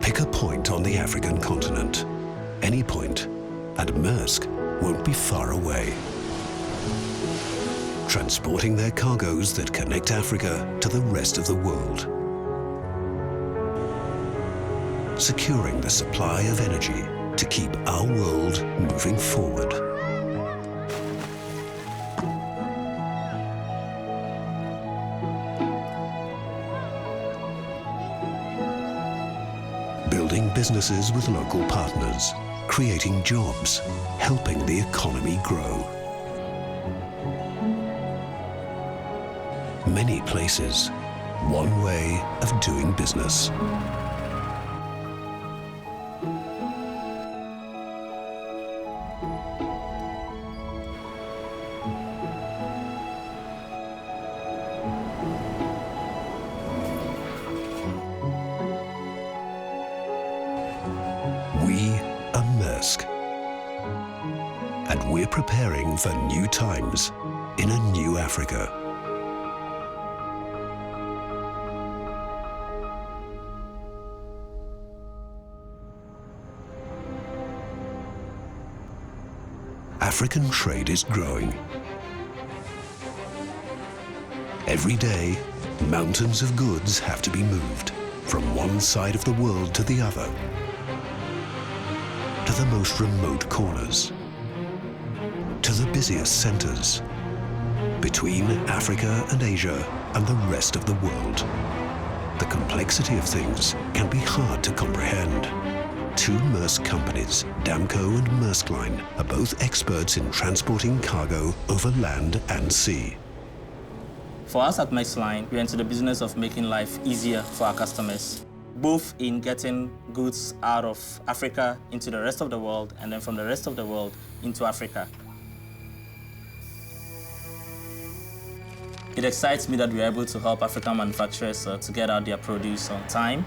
Pick a point on the African continent, any point, and Maersk won't be far away. Transporting their cargoes that connect Africa to the rest of the world. Securing the supply of energy to keep our world moving forward. Building businesses with local partners, creating jobs, helping the economy grow. Many places, one way of doing business. We are Maersk, and we're preparing for new times in a new Africa. African trade is growing. Every day, mountains of goods have to be moved from one side of the world to the other, to the most remote corners, to the busiest centers, between Africa and Asia and the rest of the world. The complexity of things can be hard to comprehend. Two Maersk companies, Damco and Maersk Line, are both experts in transporting cargo over land and sea. For us at Maersk Line, we're into the business of making life easier for our customers, both in getting goods out of Africa into the rest of the world, and then from the rest of the world into Africa. It excites me that we're able to help African manufacturers to get out their produce on time,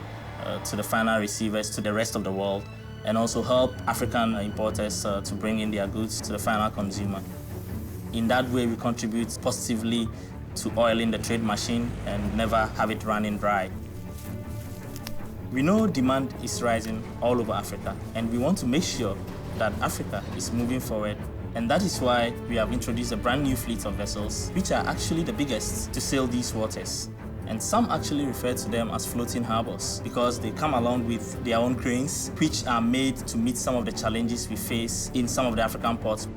to the final receivers, to the rest of the world, and also help African importers to bring in their goods to the final consumer. In that way, we contribute positively to oiling the trade machine and never have it running dry. We know demand is rising all over Africa, and we want to make sure that Africa is moving forward. And that is why we have introduced a brand new fleet of vessels, which are actually the biggest to sail these waters. And some actually refer to them as floating harbors because they come along with their own cranes, which are made to meet some of the challenges we face in some of the African ports.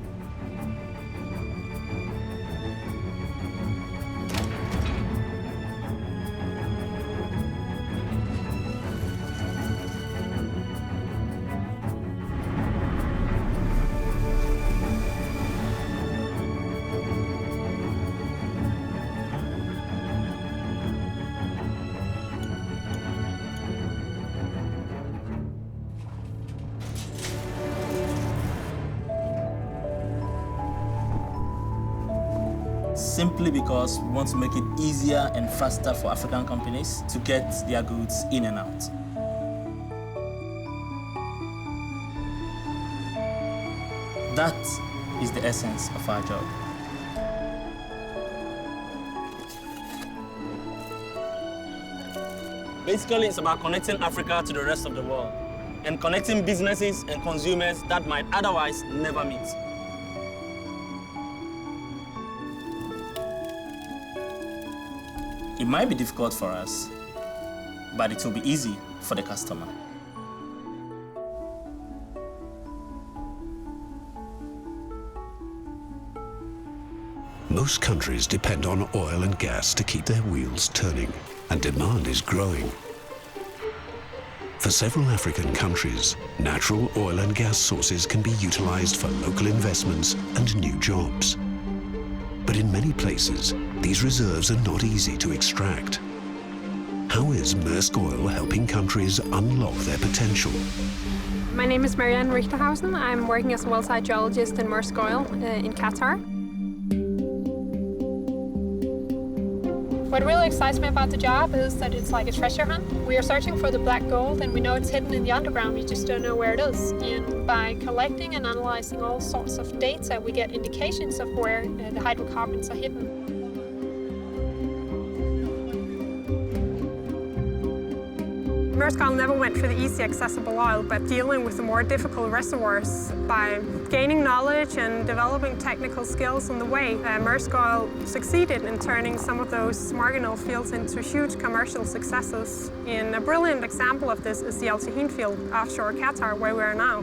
Simply because we want to make it easier and faster for African companies to get their goods in and out. That is the essence of our job. Basically, it's about connecting Africa to the rest of the world and connecting businesses and consumers that might otherwise never meet. It might be difficult for us, but it will be easy for the customer. Most countries depend on oil and gas to keep their wheels turning, and demand is growing. For several African countries, natural oil and gas sources can be utilized for local investments and new jobs. But in many places, these reserves are not easy to extract. How is Maersk Oil helping countries unlock their potential? My name is Marianne Richterhausen. I'm working as a well-site geologist in Maersk Oil in Qatar. What really excites me about the job is that it's like a treasure hunt. We are searching for the black gold and we know it's hidden in the underground, we just don't know where it is. And by collecting and analyzing all sorts of data, we get indications of where the hydrocarbons are hidden. Maersk Oil never went for the easy accessible oil, but dealing with the more difficult reservoirs by gaining knowledge and developing technical skills on the way. Maersk Oil succeeded in turning some of those marginal fields into huge commercial successes. And a brilliant example of this is the Al Shaheen field offshore Qatar, where we are now.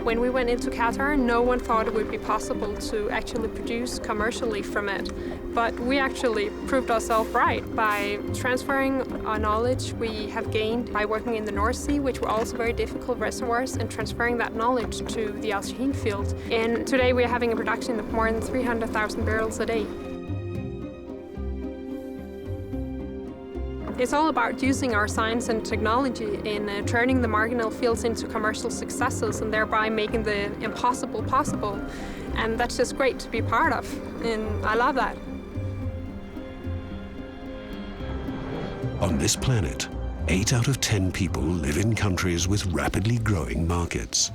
When we went into Qatar, no one thought it would be possible to actually produce commercially from it. But we actually proved ourselves right by transferring our knowledge we have gained by working in the North Sea, which were also very difficult reservoirs, and transferring that knowledge to the Al Shaheen field. And today we're having a production of more than 300,000 barrels a day. It's all about using our science and technology in turning the marginal fields into commercial successes and thereby making the impossible possible. And that's just great to be part of, and I love that. On this planet, 8 out of 10 people live in countries with rapidly growing markets.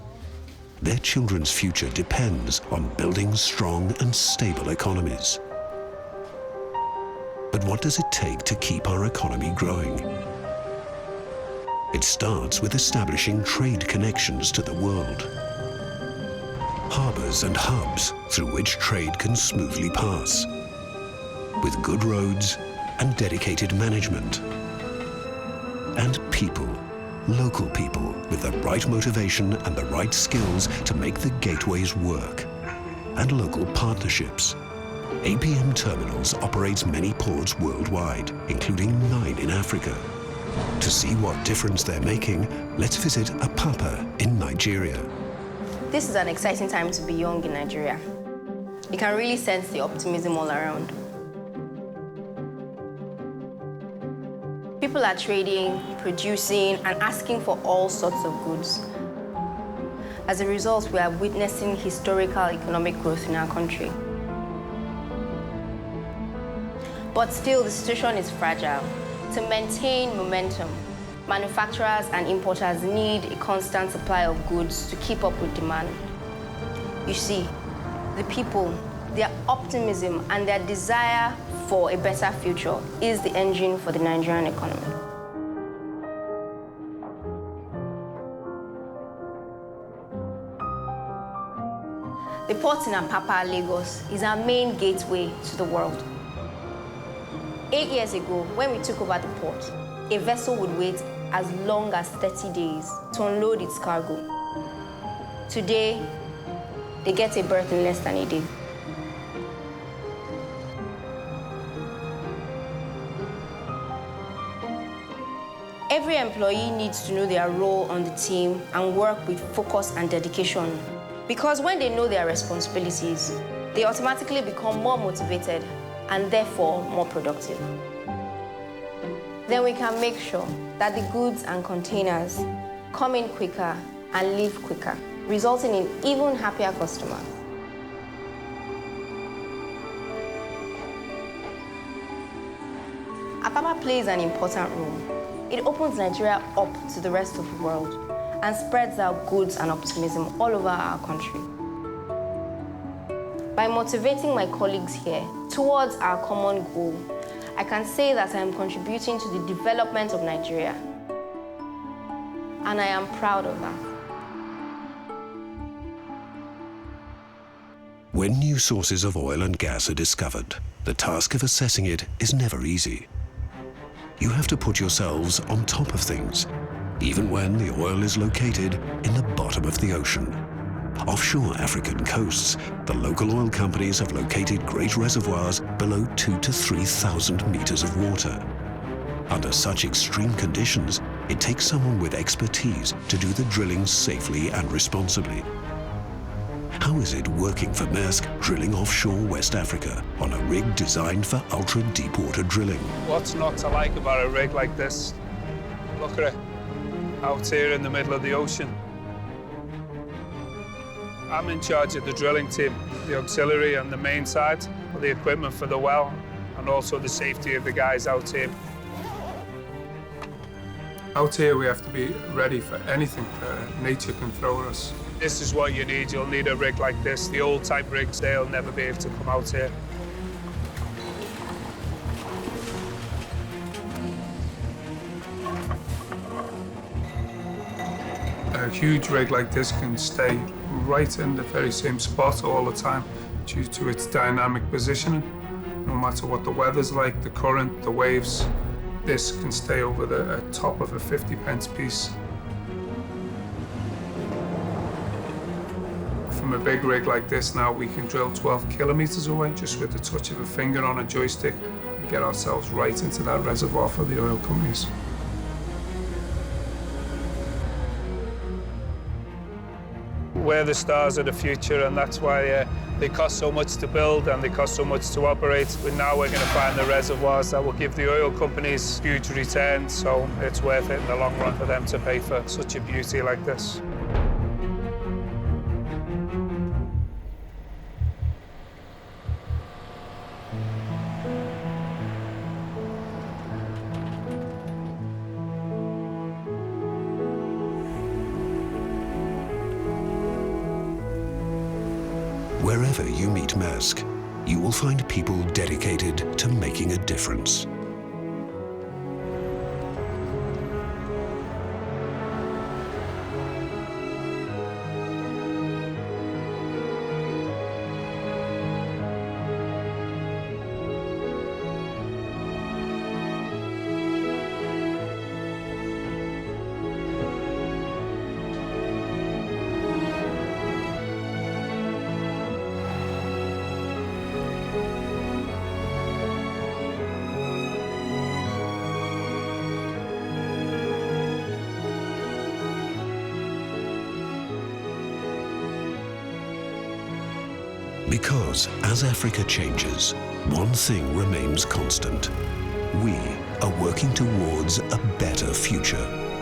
Their children's future depends on building strong and stable economies. But what does it take to keep our economy growing? It starts with establishing trade connections to the world. Harbors and hubs through which trade can smoothly pass. With good roads and dedicated management. And people, local people with the right motivation and the right skills to make the gateways work. And local partnerships. APM Terminals operates many ports worldwide, including 9 in Africa. To see what difference they're making, let's visit Apapa in Nigeria. This is an exciting time to be young in Nigeria. You can really sense the optimism all around. People are trading, producing, and asking for all sorts of goods. As a result, we are witnessing historical economic growth in our country. But still, the situation is fragile. To maintain momentum, manufacturers and importers need a constant supply of goods to keep up with demand. You see, the people, their optimism and their desire for a better future is the engine for the Nigerian economy. The port in Apapa, Lagos, is our main gateway to the world. 8 years ago, when we took over the port, a vessel would wait as long as 30 days to unload its cargo. Today, they get a berth in less than a day. Every employee needs to know their role on the team and work with focus and dedication. Because when they know their responsibilities, they automatically become more motivated and therefore more productive. Then we can make sure that the goods and containers come in quicker and leave quicker, resulting in even happier customers. Apapa plays an important role. It opens Nigeria up to the rest of the world and spreads our goods and optimism all over our country. By motivating my colleagues here towards our common goal, I can say that I am contributing to the development of Nigeria. And I am proud of that. When new sources of oil and gas are discovered, the task of assessing it is never easy. You have to put yourselves on top of things, even when the oil is located in the bottom of the ocean. Offshore African coasts, the local oil companies have located great reservoirs below 2,000 to 3,000 meters of water. Under such extreme conditions, it takes someone with expertise to do the drilling safely and responsibly. How is it working for Maersk drilling offshore West Africa on a rig designed for ultra-deepwater drilling? What's not to like about a rig like this? Look at it, out here in the middle of the ocean. I'm in charge of the drilling team, the auxiliary and the main side, the equipment for the well, and also the safety of the guys out here. Out here we have to be ready for anything nature can throw at us. This is what you need. You'll need a rig like this. The old type rigs, they'll never be able to come out here. A huge rig like this can stay right in the very same spot all the time due to its dynamic positioning. No matter what the weather's like, the current, the waves, this can stay over the top of a 50p piece. From a big rig like this now, we can drill 12 kilometers away just with the touch of a finger on a joystick and get ourselves right into that reservoir for the oil companies. We're the stars of the future, and that's why they cost so much to build and they cost so much to operate. But now we're going to find the reservoirs that will give the oil companies huge returns, so it's worth it in the long run for them to pay for such a beauty like this. Wherever you meet Maersk, you will find people dedicated to making a difference. Because as Africa changes, one thing remains constant. We are working towards a better future.